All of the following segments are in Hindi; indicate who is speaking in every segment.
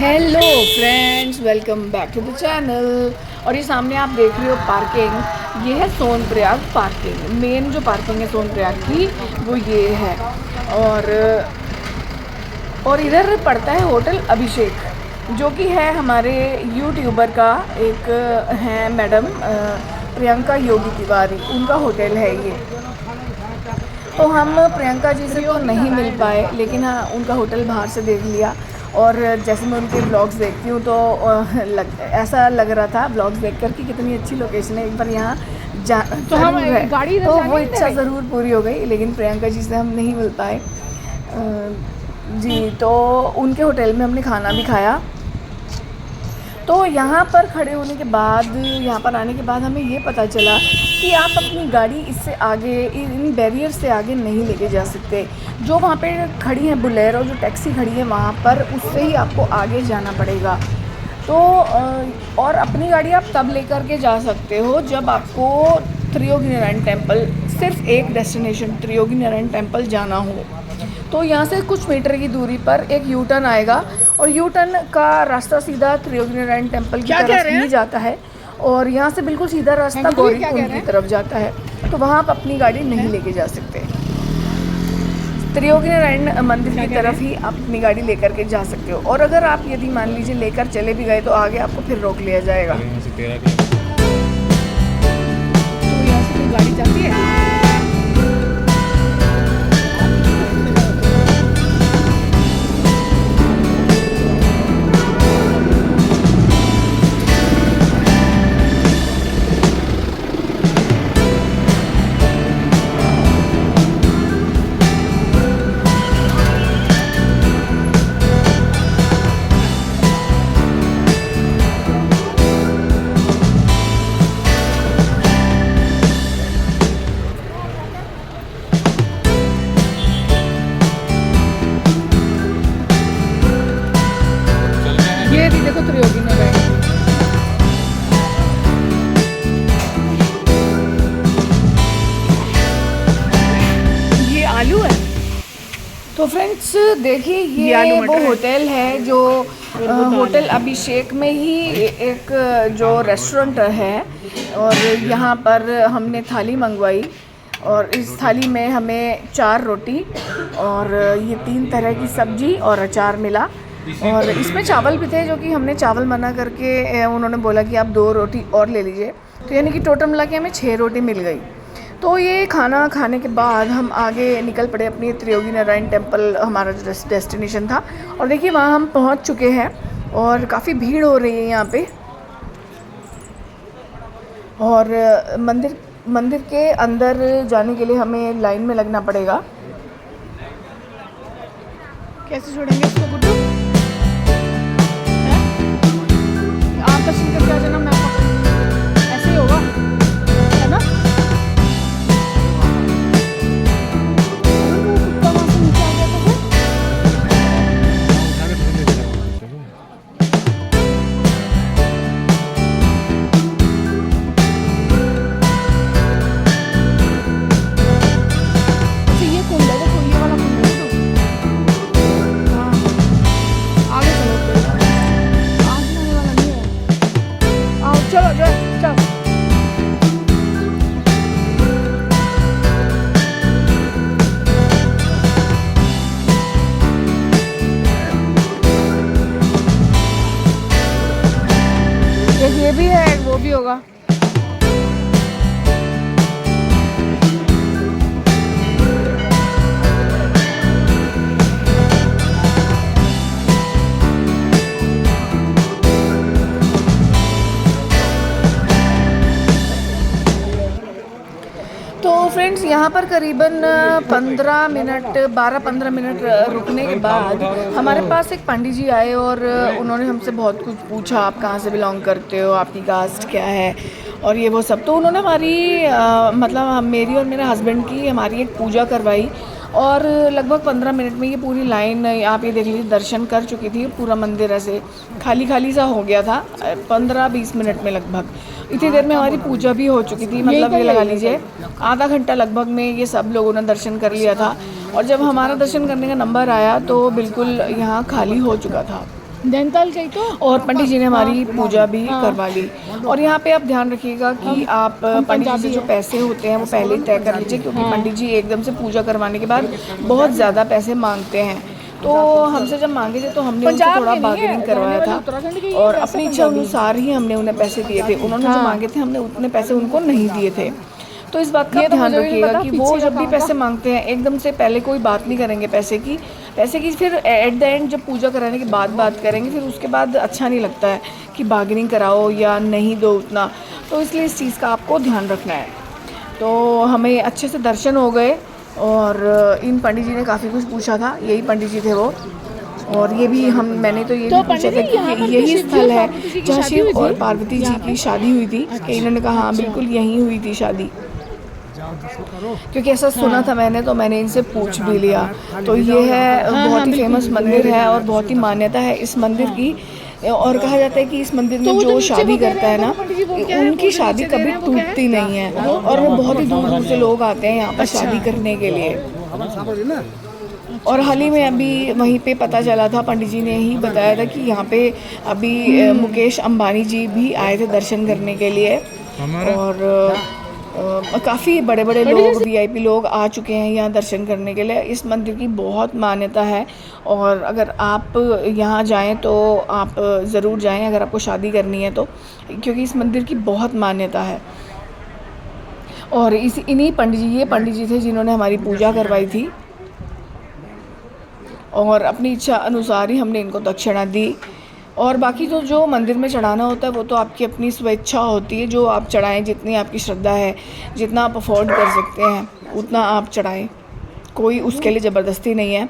Speaker 1: Hello friends, welcome back to the channel. और ये सामने आप देख रहे हो पार्किंग, ये है सोनप्रयाग पार्किंग। मेन जो पार्किंग है सोनप्रयाग की वो ये है। और इधर पड़ता है होटल अभिषेक, जो कि है हमारे यूट्यूबर का एक है मैडम प्रियंका योगी तिवारी, उनका होटल है ये। तो हम प्रियंका जी से तो नहीं मिल पाए, लेकिन हाँ उनका होटल बाहर से देख लिया। और जैसे मैं उनके ब्लॉग्स देखती हूँ तो ऐसा लग रहा था ब्लॉग्स देखकर कि कितनी अच्छी लोकेशन है, एक बार यहाँ जा
Speaker 2: तो हम
Speaker 1: जरूर है।
Speaker 2: गाड़ी इधर
Speaker 1: तो
Speaker 2: जाने
Speaker 1: वो
Speaker 2: नहीं दे
Speaker 1: इच्छा
Speaker 2: रहे।
Speaker 1: ज़रूर पूरी हो गई, लेकिन प्रियंका जी से हम नहीं मिल पाए। जी, तो उनके होटल में हमने खाना भी खाया। तो यहाँ पर खड़े होने के बाद, यहाँ पर आने के बाद हमें ये पता चला कि आप अपनी गाड़ी इससे आगे, इन बैरियर से आगे नहीं लेके जा सकते। जो वहाँ पे खड़ी है बुलेरो, जो टैक्सी खड़ी है वहाँ पर, उससे ही आपको आगे जाना पड़ेगा। तो और अपनी गाड़ी आप तब लेकर के जा सकते हो जब आपको त्रियोगी नारायण टेम्पल, सिर्फ एक डेस्टिनेशन त्रियोगी नारायण टेम्पल जाना हो। तो यहाँ से कुछ मीटर की दूरी पर एक यू टर्न आएगा, और यू टर्न का रास्ता सीधा त्रियोगी नारायण टेम्पल की
Speaker 2: क्या कह
Speaker 1: तरफ
Speaker 2: रहे
Speaker 1: ही
Speaker 2: हैं?
Speaker 1: जाता है। और यहाँ से बिल्कुल सीधा रास्ता
Speaker 2: अंकल जी क्या कह
Speaker 1: गौरीकुंड
Speaker 2: रहे
Speaker 1: की
Speaker 2: हैं?
Speaker 1: तरफ जाता है। तो वहाँ आप अपनी गाड़ी नहीं लेके जा सकते। त्रियोगी नारायण मंदिर की तरफ ही आप अपनी गाड़ी लेकर के जा सकते हो। और अगर आप यदि मान लीजिए लेकर चले भी गए तो आगे आपको फिर रोक लिया जाएगा।
Speaker 3: यहाँ से 13 किलोमीटर।
Speaker 1: तो यहाँ से कोई गाड़ी जाती है? ये भी देखो त्रियोगी नारायण। ये आलू है। तो फ्रेंड्स देखिए,
Speaker 2: ये आलू
Speaker 1: ये
Speaker 2: मटर
Speaker 1: वो
Speaker 2: है।
Speaker 1: होटल है जो होटल अभिषेक में ही एक जो रेस्टोरेंट है। और यहाँ पर हमने थाली मंगवाई, और इस थाली में हमें 4 रोटी और ये 3 तरह की सब्जी और अचार मिला। और इसमें चावल भी थे, जो कि हमने चावल मना करके उन्होंने बोला कि आप 2 रोटी और ले लीजिए। तो यानी कि टोटल मिला के हमें 6 रोटी मिल गई। तो ये खाना खाने के बाद हम आगे निकल पड़े अपनी त्रियोगी नारायण टेम्पल, हमारा जो डेस्टिनेशन था। और देखिए वहाँ हम पहुँच चुके हैं, और काफ़ी भीड़ हो रही है यहाँ पे। और मंदिर के अंदर जाने के लिए हमें लाइन में लगना पड़ेगा।
Speaker 2: कैसे छोड़ेंगे इसको गुड्डू? हैं? आप दर्शन करके आ जाना, मैं पकड़ ऐसे ही होगा, है ना? अरे वो कुत्ता वहाँ से नीचे आ गया था फिर?
Speaker 3: उठाने पड़ेंगे जरा, देखो।
Speaker 2: अच्छा ये कुंड है, देखो ये वाला कुंड है तो। हाँ, आगे चलो फिर। आगे आने वाला नहीं है। आओ चलो चलो चलो। एक ये भी है, एक वो भी होगा।
Speaker 1: तो फ्रेंड्स यहाँ पर करीबन 12-15 मिनट रुकने के बाद हमारे पास एक पंडित जी आए, और उन्होंने हमसे बहुत कुछ पूछा, आप कहाँ से बिलोंग करते हो, आपकी कास्ट क्या है, और ये वो सब। तो उन्होंने हमारी मतलब मेरी और मेरे हस्बैंड की हमारी एक पूजा करवाई। और लगभग 15 मिनट में ये पूरी लाइन आप ये देख लीजिए दर्शन कर चुकी थी। पूरा मंदिर ऐसे खाली खाली सा हो गया था 15-20 मिनट में लगभग। इतनी देर में हमारी पूजा भी हो चुकी थी, मतलब ये लगा लीजिए आधा घंटा लगभग में ये सब लोगों ने दर्शन कर लिया था। और जब हमारा दर्शन करने का नंबर आया तो बिल्कुल यहाँ खाली हो चुका था।
Speaker 2: डेंटल चाहिए तो
Speaker 1: और पंडित जी ने हमारी पूजा भी करवा ली। और यहाँ पे आप ध्यान रखिएगा कि आप पंडित जी से जो पैसे होते हैं वो पहले ही तय कर लीजिए, क्योंकि पंडित जी एकदम से पूजा करवाने के बाद बहुत ज़्यादा पैसे मांगते हैं। तो हमसे जब मांगे थे तो हमने उनसे थोड़ा बार्गेनिंग करवाया था और अपनी इच्छा अनुसार ही हमने उन्हें पैसे दिए थे। उन्होंने जो मांगे थे हमने उतने पैसे उनको नहीं दिए थे। तो इस बात का ध्यान रखिएगा कि वो जब भी पैसे मांगते हैं एकदम से पहले कोई बात नहीं करेंगे पैसे की फिर एट द एंड जब पूजा कराने के बाद बात करेंगे, फिर उसके बाद अच्छा नहीं लगता है कि बार्गेनिंग कराओ या नहीं दो उतना। तो इसलिए इस चीज़ का आपको ध्यान रखना है। तो हमें अच्छे से दर्शन हो गए और इन पंडित जी ने काफ़ी कुछ पूछा था, यही पंडित जी थे वो। और ये भी मैंने तो ये भी पूछा था कि यही स्थल है जहाँ शिव और पार्वती जी की शादी हुई थी। कि इन्होंने कहा हाँ बिल्कुल यहीं हुई थी शादी, क्योंकि ऐसा सुना था मैंने, तो मैंने इनसे पूछ भी लिया। तो ये है बहुत ही फेमस मंदिर है और बहुत ही मान्यता है इस मंदिर की। और कहा जाता है कि इस मंदिर में जो शादी करता है ना, उनकी शादी कभी टूटती नहीं है। और बहुत ही दूर दूर से लोग आते हैं यहाँ पर शादी करने के लिए। और हाल ही में अभी वहीं पे पता चला था, पंडित जी ने ही बताया था कि यहाँ पे अभी मुकेश अंबानी जी भी आए थे दर्शन करने के लिए। और काफ़ी बड़े बड़े लोग VIP लोग आ चुके हैं यहाँ दर्शन करने के लिए। इस मंदिर की बहुत मान्यता है और अगर आप यहाँ जाएं तो आप ज़रूर जाएं अगर आपको शादी करनी है तो, क्योंकि इस मंदिर की बहुत मान्यता है। और इन्हीं पंडित जी थे जिन्होंने हमारी पूजा करवाई थी और अपनी इच्छा अनुसार ही हमने इनको दक्षिणा दी। और बाकी तो जो मंदिर में चढ़ाना होता है वो तो आपकी अपनी स्वेच्छा होती है, जो आप चढ़ाएं, जितनी आपकी श्रद्धा है, जितना आप अफोर्ड कर सकते हैं उतना आप चढ़ाएं, कोई उसके लिए ज़बरदस्ती नहीं है।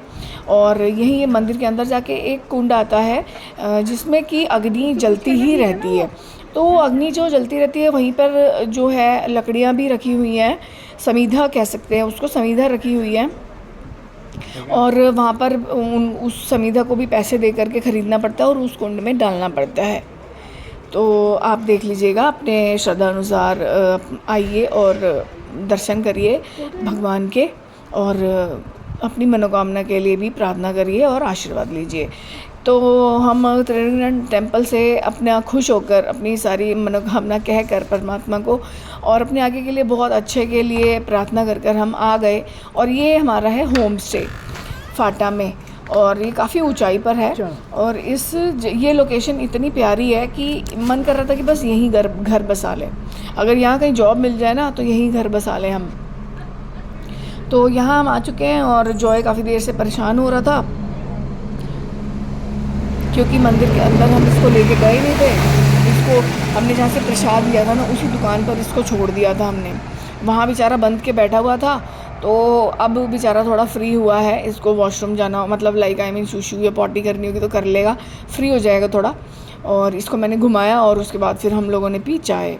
Speaker 1: और यहीं ये मंदिर के अंदर जाके एक कुंड आता है जिसमें कि अग्नि जलती ही रहती है। तो वो अग्नि जो जलती रहती है वहीं पर जो है लकड़ियाँ भी रखी हुई हैं, समीधा कह सकते हैं उसको, समीधा रखी हुई है। और वहाँ पर उस समीधा को भी पैसे दे करके ख़रीदना पड़ता है और उस कुंड में डालना पड़ता है। तो आप देख लीजिएगा, अपने श्रद्धा अनुसार आइए और दर्शन करिए भगवान के और अपनी मनोकामना के लिए भी प्रार्थना करिए और आशीर्वाद लीजिए। तो हम त्रिवेणी टेम्पल से अपना खुश होकर अपनी सारी मनोकामना कह कर परमात्मा को और अपने आगे के लिए बहुत अच्छे के लिए प्रार्थना कर कर हम आ गए। और ये हमारा है होम स्टे फाटा में और ये काफ़ी ऊंचाई पर है। और ये लोकेशन इतनी प्यारी है कि मन कर रहा था कि बस यहीं घर बसा लें। अगर यहाँ कहीं जॉब मिल जाए ना तो यहीं घर बसा लें हम। तो यहाँ हम आ चुके हैं और जॉय काफ़ी देर से परेशान हो रहा था क्योंकि मंदिर के अंदर हम इसको लेके गए नहीं थे। इसको हमने जहाँ से प्रसाद लिया था ना उसी दुकान पर इसको छोड़ दिया था हमने। वहाँ बेचारा बंद के बैठा हुआ था। तो अब बेचारा थोड़ा फ्री हुआ है, इसको वॉशरूम जाना मतलब सुशु या पॉटी करनी होगी तो कर लेगा, फ्री हो जाएगा थोड़ा। और इसको मैंने घुमाया और उसके बाद फिर हम लोगों ने पी चाय।